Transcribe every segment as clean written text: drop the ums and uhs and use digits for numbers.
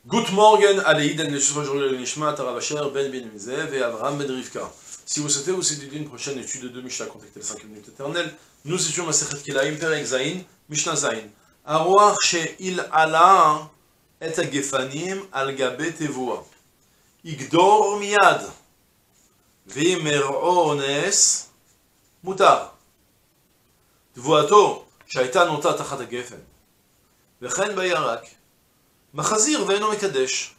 Good morning, Aleïd, Nishmat, Aravacher, Ben Ben Mizev et Abraham Ben Rivka. Si vous souhaitez vous étudier une prochaine étude de Mishnah, contactez les 5 minutes éternelles. Nous étions Masechet Kilaim, Perek Zayin, Mishnah Zayin. Aroach she'il ala et hagefanim al gabe tevoa. Igdor miyad. Ve'mer'o ones mutar. תבואתו שהייתה נוטה תחת הגפן, וכן בירק, מחזיר ואינו מקדש.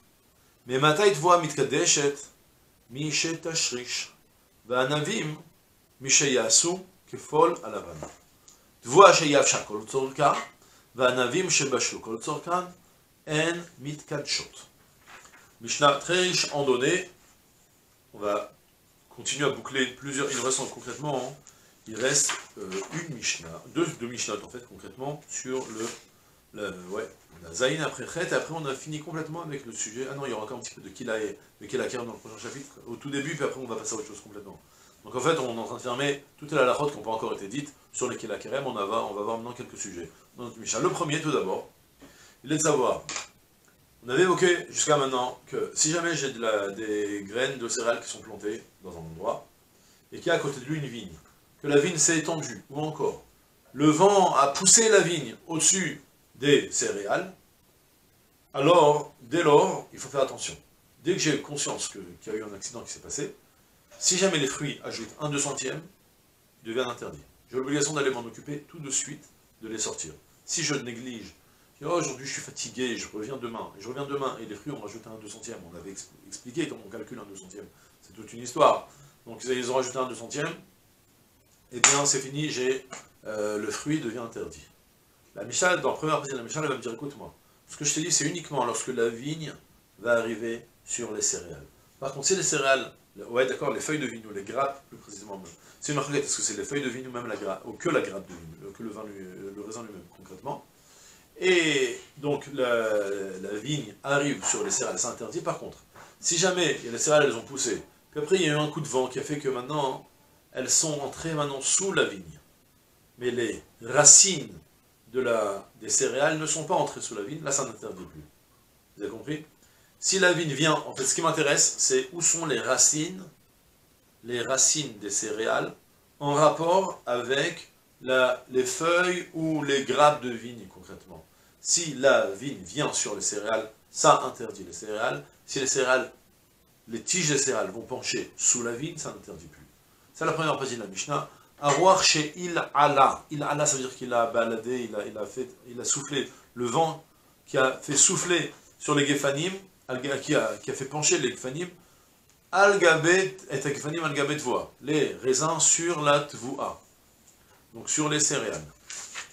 ממתי תבואה מתקדשת? מי שתשריש, והענבים מי שיעשו כפול הלבן. תבואה שיבשה כל צורכה, והענבים שבשלו כל צורכן, הן מתקדשות. Mishnah très riche en données. On va continuer à boucler plusieurs. Il nous reste concrètement, il reste une Mishnah, deux Mishnah en fait concrètement sur la Zayin après Chet, et après on a fini complètement avec le sujet. Ah non, il y aura encore un petit peu de Kilae, de Kilaker dans le prochain chapitre, au tout début, puis après on va passer à autre chose complètement. Donc en fait, on est en train de fermer toutes les halachot qui n'ont pas encore été dites sur les Kilakerem. On va voir maintenant quelques sujets dans notre Mishnah. Le premier, tout d'abord, il est de savoir. On avait évoqué jusqu'à maintenant que si jamais j'ai des graines de céréales qui sont plantées dans un endroit, et qu'il y a à côté de lui une vigne, que la vigne s'est étendue, ou encore, le vent a poussé la vigne au-dessus des céréales, alors, dès lors, il faut faire attention. Dès que j'ai conscience qu'il y a eu un accident qui s'est passé, si jamais les fruits ajoutent 1/200, ils deviennent interdits. J'ai l'obligation d'aller m'en occuper tout de suite, de les sortir. Si je néglige, oh, aujourd'hui je suis fatigué, je reviens demain, et les fruits ont rajouté 1/200, on avait expliqué comment on calcule 1/200, c'est toute une histoire. Donc ils ont rajouté 1/200, et bien c'est fini, le fruit devient interdit. La Mishnah, dans la première partie de la Mishnah, elle va me dire, écoute-moi, ce que je t'ai dit, c'est uniquement lorsque la vigne va arriver sur les céréales. Par contre, si les céréales, ouais d'accord, les feuilles de vigne, ou les grappes plus précisément, c'est une marque, est-ce que c'est les feuilles de vigne ou même la grappe, ou que la grappe de vigne, que le raisin lui-même concrètement. Et donc la vigne arrive sur les céréales, c'est interdit. Par contre, si jamais les céréales elles ont poussé, puis après il y a eu un coup de vent qui a fait que maintenant, elles sont entrées maintenant sous la vigne, mais les racines des céréales ne sont pas entrées sous la vigne, là ça n'interdit plus. Vous avez compris? Si la vigne vient, en fait ce qui m'intéresse, c'est où sont les racines des céréales en rapport avec les feuilles ou les grappes de vigne concrètement. Si la vigne vient sur les céréales, ça interdit les céréales. Si les tiges des céréales vont pencher sous la vigne, ça n'interdit plus. C'est la première partie de la Mishnah. Aroach she'il ala. Il ala, ça veut dire qu'il a baladé, il a soufflé. Le vent qui a fait souffler sur les gefanim, qui a fait pencher les gefanim, al-gabet et gefanim al-gabet voa. Les raisins sur la tvoua. Donc sur les céréales.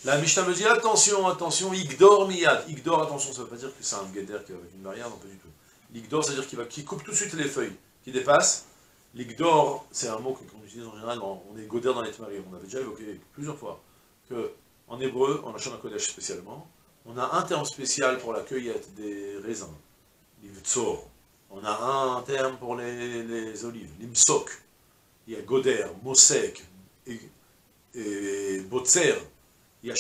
La Mishnah me dit, attention, igdor miyad. Igdor, attention, ça ne veut pas dire que c'est un guéder qui est avec une barrière, non pas du tout. L'igdor, c'est-à-dire qu'il coupe tout de suite les feuilles qui dépassent. L'igdor, c'est un mot qu'on utilise en général, on est goder dans les tmarim. On avait déjà évoqué plusieurs fois qu'en hébreu, en Lachon HaKodesh spécialement, on a un terme spécial pour la cueillette des raisins, l'ivtsor. On a un terme pour les olives, l'imsok. Il y a goder, mosek et botzer. Il y a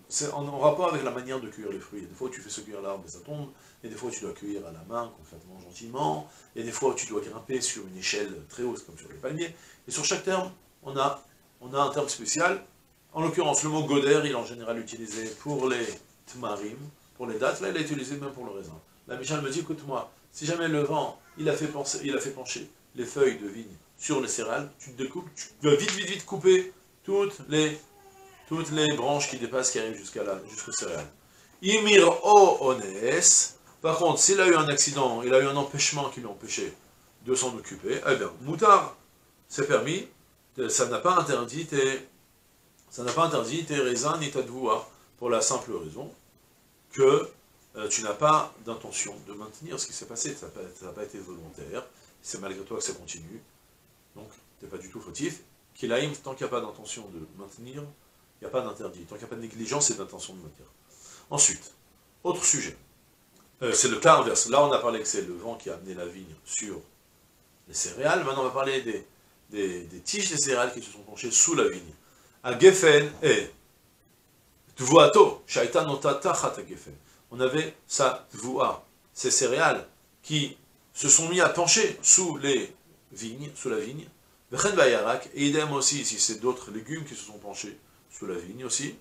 c'est en rapport avec la manière de cueillir les fruits. Des fois, tu fais se cueillir l'arbre et ça tombe. Et des fois, tu dois cueillir à la main, concrètement, gentiment. Et des fois, tu dois grimper sur une échelle très haute, comme sur les palmiers. Et sur chaque terme, on a un terme spécial. En l'occurrence, le mot goder, il est en général utilisé pour les tmarim, pour les dattes. Là, il est utilisé même pour le raisin. La Mishnah me dit, écoute-moi, si jamais le vent, il a fait pencher les feuilles de vigne sur les céréales, tu te découpes, tu dois vite couper toutes les branches qui dépassent, qui arrivent jusqu'aux céréales. Imir o ones. Par contre, s'il a eu un accident, il a eu un empêchement qui lui a empêché de s'en occuper, eh bien, moutard, c'est permis, ça n'a pas interdit tes raisins ni ta devoir, pour la simple raison que tu n'as pas d'intention de maintenir ce qui s'est passé, ça n'a pas été volontaire, c'est malgré toi que ça continue, donc tu n'es pas du tout fautif. Kilaim, tant qu'il n'y a pas d'intention de maintenir, il n'y a pas d'interdit. Tant qu'il n'y a pas de négligence, c'est d'intention de maintenir. Ensuite, autre sujet. C'est le cas inverse. Là, on a parlé que c'est le vent qui a amené la vigne sur les céréales. Maintenant, on va parler des tiges des céréales qui se sont penchées sous la vigne. A gefen et tvuato, shaita nota tachat a gefen. on avait sa tvoua, ces céréales qui se sont mis à pencher sous les vignes, sous la vigne, et idem aussi, si c'est d'autres légumes qui se sont penchés sous la vigne aussi,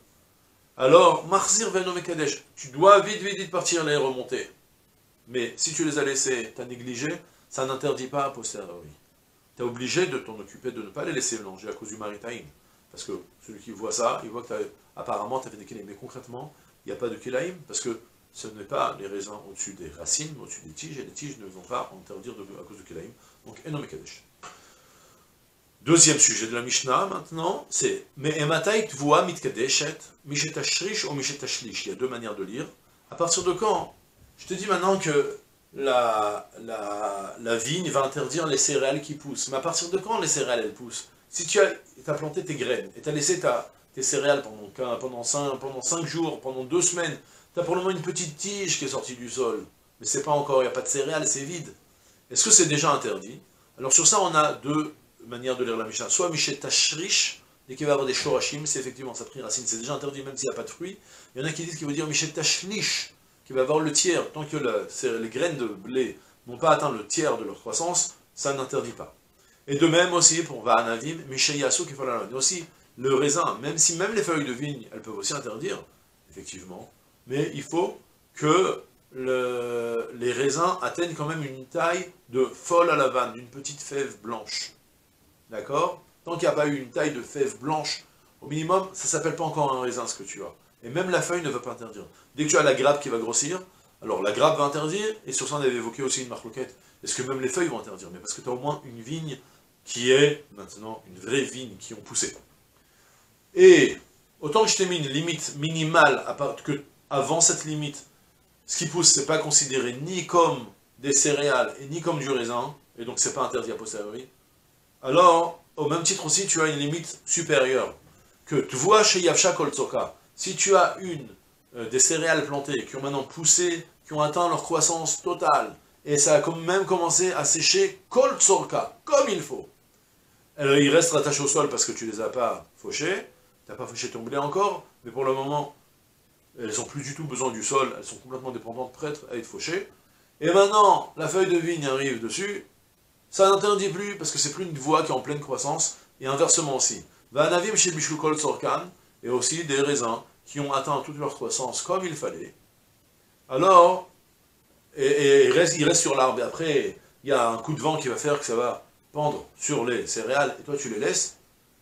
alors, Marzir Veno Mekadesh, tu dois vite partir les remonter. Mais si tu les as laissés, tu as négligé, ça n'interdit pas à posteriori. Tu es obligé de t'en occuper, de ne pas les laisser mélanger à cause du maritaïn. Parce que celui qui voit ça, il voit que apparemment tu as fait des kilaïm. Mais concrètement, il n'y a pas de kilaïm, parce que ce n'est pas les raisins au-dessus des racines, mais au-dessus des tiges, et les tiges ne vont pas interdire à cause du kilaïm. Donc, Eno Mekadesh. Deuxième sujet de la Mishnah, maintenant, c'est « Me'ematai tvua mitkadeshet, mishetashrish ou mishetashlish ». Il y a deux manières de lire. À partir de quand? Je te dis maintenant que la vigne va interdire les céréales qui poussent. Mais à partir de quand les céréales, elles poussent? Si tu as planté tes graines, et tu as laissé tes céréales pendant 5 jours, pendant 2 semaines, tu as pour le moment une petite tige qui est sortie du sol. Mais c'est pas encore, il n'y a pas de céréales, c'est vide. Est-ce que c'est déjà interdit? Alors sur ça, on a deux manière de lire la Mishnah, soit Mishet Tashrish, dès qu'il va y avoir des Shorashim, c'est effectivement ça pris racine, c'est déjà interdit même s'il n'y a pas de fruits. Il y en a qui disent qu'il veut dire Mishet Tashlish, qui va avoir le tiers, tant que les graines de blé n'ont pas atteint le tiers de leur croissance, ça n'interdit pas. Et de même aussi pour Va'anavim, Mishet Yasu qui fait la aussi le raisin, même si même les feuilles de vigne, elles peuvent aussi interdire, effectivement, mais il faut que les raisins atteignent quand même une taille de folle à la vanne, d'une petite fève blanche. D'accord? Tant qu'il n'y a pas eu une taille de fève blanche, au minimum, ça ne s'appelle pas encore un raisin ce que tu as. Et même la feuille ne va pas interdire. Dès que tu as la grappe qui va grossir, alors la grappe va interdire, et sur ça on avait évoqué aussi une marloquette. Est-ce que même les feuilles vont interdire? Mais parce que tu as au moins une vigne qui est maintenant une vraie vigne qui ont poussé. Et autant que je t'ai mis une limite minimale, à part que avant cette limite, ce qui pousse, c'est pas considéré ni comme des céréales et ni comme du raisin, et donc c'est pas interdit a posteriori. Alors, au même titre aussi, tu as une limite supérieure. Que tu vois chez Yavsha Koltsoka, si tu as des céréales plantées qui ont maintenant poussé, qui ont atteint leur croissance totale, et ça a quand même commencé à sécher Koltsoka, comme il faut. Alors, il reste rattaché au sol parce que tu les as pas fauchées, tu n'as pas fauché ton blé encore, mais pour le moment, elles n'ont plus du tout besoin du sol, elles sont complètement dépendantes, prêtes à être fauchées. Et maintenant, la feuille de vigne arrive dessus, ça n'interdit plus, parce que c'est plus une voie qui est en pleine croissance, et inversement aussi. Va'anavim chez Bishlukol Sorkan, et aussi des raisins qui ont atteint toute leur croissance comme il fallait. Alors, il reste sur l'arbre, et après, il y a un coup de vent qui va faire que ça va pendre sur les céréales, et toi tu les laisses.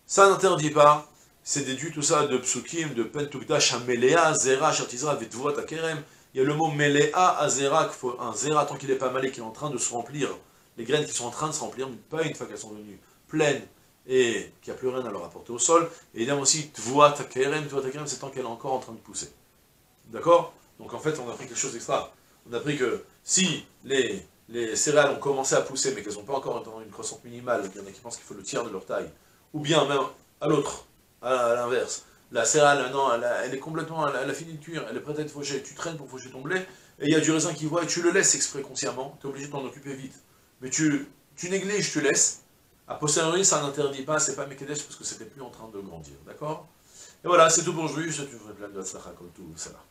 Ça n'interdit pas, c'est déduit tout ça de Psukim, de Pentukda, Shamelea, Zera, Shartizra, Vetvot, Akerem. Il y a le mot Melea, Azera, qu'il faut un Zera tant qu'il n'est pas mal et qu'il est en train de se remplir. Les graines qui sont en train de se remplir, mais pas une fois qu'elles sont devenues pleines et qu'il n'y a plus rien à leur apporter au sol. Et évidemment aussi, Tvua Takerem, c'est tant qu'elle est encore en train de pousser. D'accord? Donc en fait, on a appris quelque chose d'extra. On a appris que si les céréales ont commencé à pousser, mais qu'elles n'ont pas encore atteint une croissance minimale, il y en a qui pensent qu'il faut le tiers de leur taille, ou bien même à l'autre, à l'inverse, la céréale, non, elle est complètement, elle a fini de cuire, elle est prête à être fauchée, tu traînes pour faucher ton blé, et il y a du raisin qui voit, et tu le laisses exprès consciemment, tu es obligé de t'en occuper vite. Mais tu négliges, tu laisses. A posteriori, ça n'interdit pas, c'est pas Mekedesh parce que c'était plus en train de grandir. D'accord? Et voilà, c'est tout pour aujourd'hui. Je te souhaite plein de Hatzlacha comme tout, ça va.